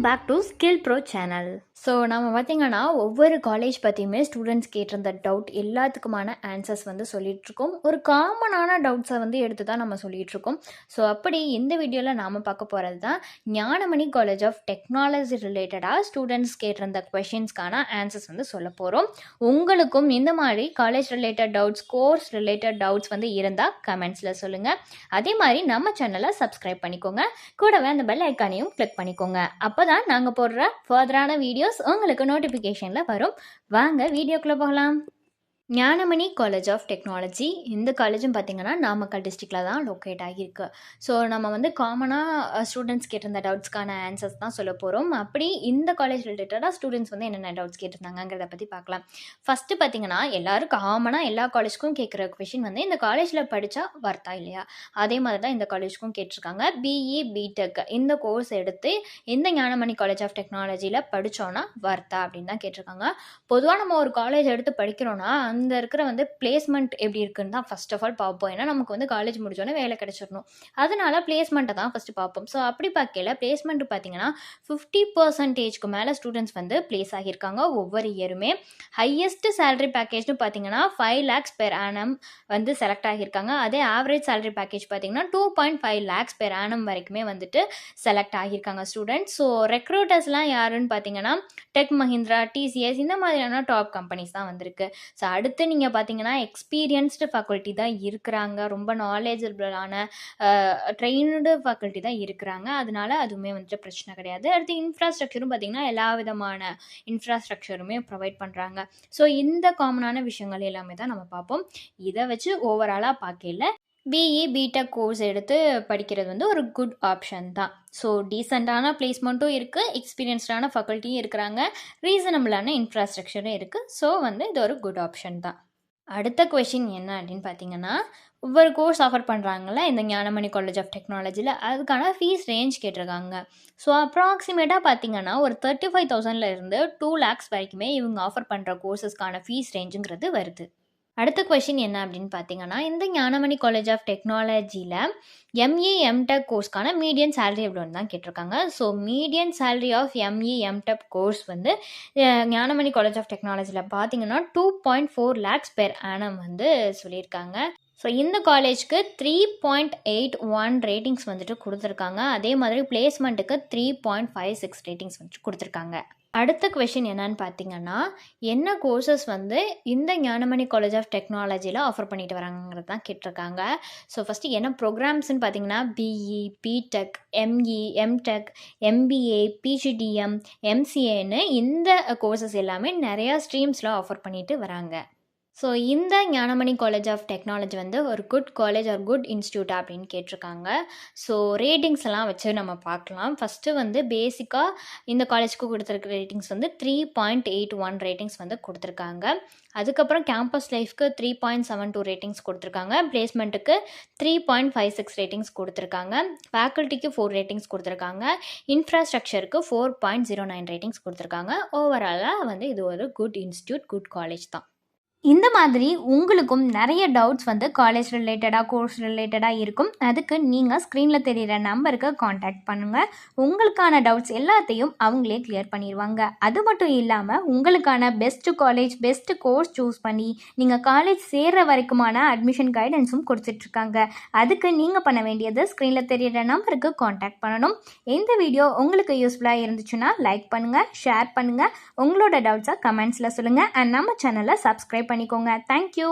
Back to skill pro channel. So நம்ம பார்த்திங்கன்னா ஒவ்வொரு காலேஜ் பற்றியுமே ஸ்டூடெண்ட்ஸ் கேட்டிருந்த டவுட் எல்லாத்துக்குமான ஆன்சர்ஸ் வந்து சொல்லிகிட்ருக்கோம். ஒரு காமனான டவுட்ஸை வந்து எடுத்து தான் நம்ம சொல்லிகிட்ருக்கோம். ஸோ அப்படி இந்த வீடியோவில் நாம் பார்க்க போகிறது தான் ஞானமணி காலேஜ் ஆஃப் டெக்னாலஜி ரிலேட்டடாக ஸ்டூடெண்ட்ஸ் கேட்டிருந்த கொஷின்ஸ்க்கான ஆன்சர்ஸ் வந்து சொல்ல போகிறோம். உங்களுக்கும் இந்த மாதிரி college related doubts, course related doubts வந்து இருந்தால் கமெண்ட்ஸில் சொல்லுங்கள். அதே மாதிரி நம்ம சேனலை சப்ஸ்கிரைப் பண்ணிக்கோங்க. கூடவே அந்த பெல் ஐக்கானையும் கிளிக் பண்ணிக்கோங்க. அப்போ தான் நாங்கள் போடுற ஃபர்தரான வீடியோஸ் உங்களுக்கு நோட்டிஃபிகேஷனில் வரும். வாங்க வீடியோக்குள்ளே போகலாம். ஞானமணி காலேஜ் ஆஃப் டெக்னாலஜி இந்த காலேஜும் பார்த்திங்கன்னா நாமக்கல் டிஸ்ட்ரிக்டில் தான் லொக்கேட் ஆகியிருக்கு. ஸோ நம்ம வந்து காமனாக ஸ்டூடெண்ட்ஸ் கேட்டிருந்த டவுட்ஸ்க்கான ஆன்சர்ஸ் தான் சொல்ல போகிறோம். அப்படி இந்த காலேஜ் ரிலேட்டடாக ஸ்டூடெண்ட்ஸ் வந்து என்னென்ன டவுட்ஸ் கேட்டிருந்தாங்கிறத பற்றி பார்க்கலாம். ஃபஸ்ட்டு பார்த்திங்கன்னா எல்லோரும் காமனாக எல்லா காலேஜுக்கும் கேட்குற கொஷின் வந்து இந்த காலேஜில் படித்தா வர்த்தா இல்லையா, அதே மாதிரி தான் இந்த காலேஜுக்கும் கேட்டிருக்காங்க. பிஇ பிடெக் இந்த கோர்ஸ் எடுத்து இந்த ஞானமணி காலேஜ் ஆஃப் டெக்னாலஜியில் படித்தோன்னா வர்த்தா அப்படின்னு தான் கேட்டிருக்காங்க. பொதுவாக நம்ம ஒரு காலேஜ் எடுத்து படிக்கிறோன்னா அந்த இருக்கிற வந்து பிளேஸ்மெண்ட் எப்படி இருக்குன்னு தான் ஃபர்ஸ்ட் ஆஃப் ஆல் பார்ப்போம். ஏன்னா நமக்கு வந்து காலேஜ் முடிச்சோன்னே வேலை கிடைச்சிடணும். அதனால பிளேஸ்மெண்ட்டை தான் ஃபஸ்ட்டு பார்ப்போம். ஸோ அப்படி பார்க்கல பிளேஸ்மெண்ட் பார்த்தீங்கன்னா 50% மேலே ஸ்டூடெண்ட்ஸ் வந்து பிளேஸ் ஆகியிருக்காங்க ஒவ்வொரு இயருமே. ஹையஸ்ட் சேலரி பேக்கேஜ்னு பார்த்தீங்கன்னா 5 lakhs per annum வந்து செலக்ட் ஆகியிருக்காங்க. அதே ஆவரேஜ் சேலரி பேக்கேஜ் பார்த்தீங்கன்னா 2.5 lakhs per annum வரைக்குமே வந்துட்டு செலக்ட் ஆகியிருக்காங்க ஸ்டூடெண்ட்ஸ். ஸோ ரெக்ரூட்டர்ஸ்லாம் யாருன்னு பார்த்தீங்கன்னா டெக் மஹிந்திரா, டிசிஎஸ் இந்த மாதிரியான டாப் கம்பெனிஸ் தான் வந்திருக்கு. ஸோ அடுத்து நீங்கள் பார்த்தீங்கன்னா எக்ஸ்பீரியன்ஸ்டு ஃபேக்கல்ட்டி தான் இருக்கிறாங்க. ரொம்ப நாலேஜபிளான ட்ரெயின்டு ஃபேக்கல்ட்டி தான் இருக்கிறாங்க. அதனால அதுவுமே வந்துட்டு பிரச்சனை கிடையாது. அடுத்து இன்ஃப்ராஸ்ட்ரக்சரும் பார்த்திங்கன்னா எல்லா விதமான இன்ஃப்ராஸ்ட்ரக்சருமே ப்ரொவைட் பண்ணுறாங்க. ஸோ இந்த காமனான விஷயங்கள் எல்லாமே தான் நம்ம பார்ப்போம். இதை வச்சு ஓவராலாக பார்க்கல பிஇ பிடெக் கோர்ஸ் எடுத்து படிக்கிறது வந்து ஒரு குட் ஆப்ஷன் தான். ஸோ டீசெண்டான பிளேஸ்மெண்ட்டும் இருக்குது, எக்ஸ்பீரியன்ஸ்டான ஃபேக்கல்ட்டியும் இருக்கிறாங்க, ரீசனபிளான இன்ஃப்ராஸ்ட்ரக்சரும் இருக்குது. ஸோ வந்து இது ஒரு குட் ஆப்ஷன் தான். அடுத்த கொஷின் என்ன அப்படின்னு பார்த்தீங்கன்னா, ஒவ்வொரு கோர்ஸ் ஆஃபர் பண்ணுறாங்கள இந்த ஞானமணி காலேஜ் ஆஃப் டெக்னாலஜியில் அதுக்கான ஃபீஸ் ரேஞ்ச் கேட்டிருக்காங்க. ஸோ அப்ராக்சிமேட்டாக பார்த்தீங்கன்னா ஒரு 35,000 2 lakhs வரைக்குமே இவங்க ஆஃபர் பண்ணுற கோர்ஸஸ்க்கான ஃபீஸ் ரேஞ்சுங்கிறது வருது. அடுத்த கொஷின் என்ன அப்படின்னு பார்த்தீங்கன்னா, இந்த ஞானமணி காலேஜ் ஆஃப் டெக்னாலஜியில் எம்இ எம்டெக் கோர்ஸ்க்கான மீடியன் சேலரி எவ்வளோன்னு தான் கேட்டிருக்காங்க. So median salary of ME MTech course வந்து ஞானமணி காலேஜ் ஆஃப் டெக்னாலஜியில் பார்த்தீங்கன்னா 2.4 lakhs per annum வந்து சொல்லியிருக்காங்க. ஸோ இந்த காலேஜ்க்கு 3.81 ரேட்டிங்ஸ் வந்துட்டு கொடுத்துருக்காங்க. அதே மாதிரி பிளேஸ்மெண்ட்டுக்கு 3.56 ரேட்டிங்ஸ் வந்துட்டு கொடுத்துருக்காங்க. அடுத்த கொஷின் என்னன்னு பார்த்தீங்கன்னா, என்ன கோர்சஸ் வந்து இந்த ஞானமணி காலேஜ் ஆஃப் டெக்னாலஜியில் ஆஃபர் பண்ணிட்டு வராங்கிறது தான் கேட்டிருக்காங்க. ஸோ ஃபஸ்ட்டு என்ன ப்ரோக்ராம்ஸ்ன்னு பார்த்தீங்கன்னா BE BTech ME MTech MBA PGDM எம்சிஏன்னு இந்த கோர்சஸ் எல்லாமே நிறையா ஸ்ட்ரீம்ஸில் ஆஃபர் பண்ணிட்டு வராங்க. ஸோ இந்த ஞானமணி காலேஜ் ஆஃப் டெக்னாலஜி வந்து ஒரு good college are good institute அப்படின்னு கேட்டிருக்காங்க. ஸோ ரேட்டிங்ஸ் எல்லாம் வச்சு நம்ம பார்க்கலாம். ஃபஸ்ட்டு வந்து பேசிக்காக இந்த காலேஜுக்கு கொடுத்துருக்க ரேட்டிங்ஸ் வந்து 3.81 ரேட்டிங்ஸ் வந்து கொடுத்துருக்காங்க. அதுக்கப்புறம் கேம்பஸ் லைஃப்க்கு 3.72 ரேட்டிங்ஸ் கொடுத்துருக்காங்க. பிளேஸ்மெண்ட்டுக்கு 3.56 ரேட்டிங்ஸ் கொடுத்துருக்காங்க. ஃபேக்கல்ட்டிக்கு 4 ரேட்டிங்ஸ் கொடுத்துருக்காங்க. இன்ஃப்ராஸ்ட்ரக்சருக்கு 4.09 ரேட்டிங்ஸ் கொடுத்துருக்காங்க. ஓவராலாக வந்து இது ஒரு குட் இன்ஸ்டியூட், குட் காலேஜ் தான். இந்த மாதிரி உங்களுக்கும் நிறைய டவுட்ஸ் வந்து காலேஜ் ரிலேட்டடாக கோர்ஸ் ரிலேட்டடாக இருக்கும். அதுக்கு நீங்கள் ஸ்க்ரீனில் தெரிகிற நம்பருக்கு காண்டாக்ட் பண்ணுங்கள். உங்களுக்கான டவுட்ஸ் எல்லாத்தையும் அவங்களே கிளியர் பண்ணிடுவாங்க. அது மட்டும் இல்லாமல் உங்களுக்கான best college best course choose பண்ணி நீங்கள் காலேஜ் சேர்கிற வரைக்குமான அட்மிஷன் கைடன்ஸும் கொடுத்துட்ருக்காங்க. அதுக்கு நீங்கள் பண்ண வேண்டியது ஸ்க்ரீனில் தெரிகிற நம்பருக்கு காண்டாக்ட் பண்ணணும். இந்த வீடியோ உங்களுக்கு யூஸ்ஃபுல்லாக இருந்துச்சுன்னா லைக் பண்ணுங்கள், ஷேர் பண்ணுங்கள், உங்களோட டவுட்ஸை கமெண்ட்ஸில் சொல்லுங்கள். அண்ட் நம்ம சேனலை சப்ஸ்கிரைப் பண்ணிக்கோங்க. தேங்க்யூ.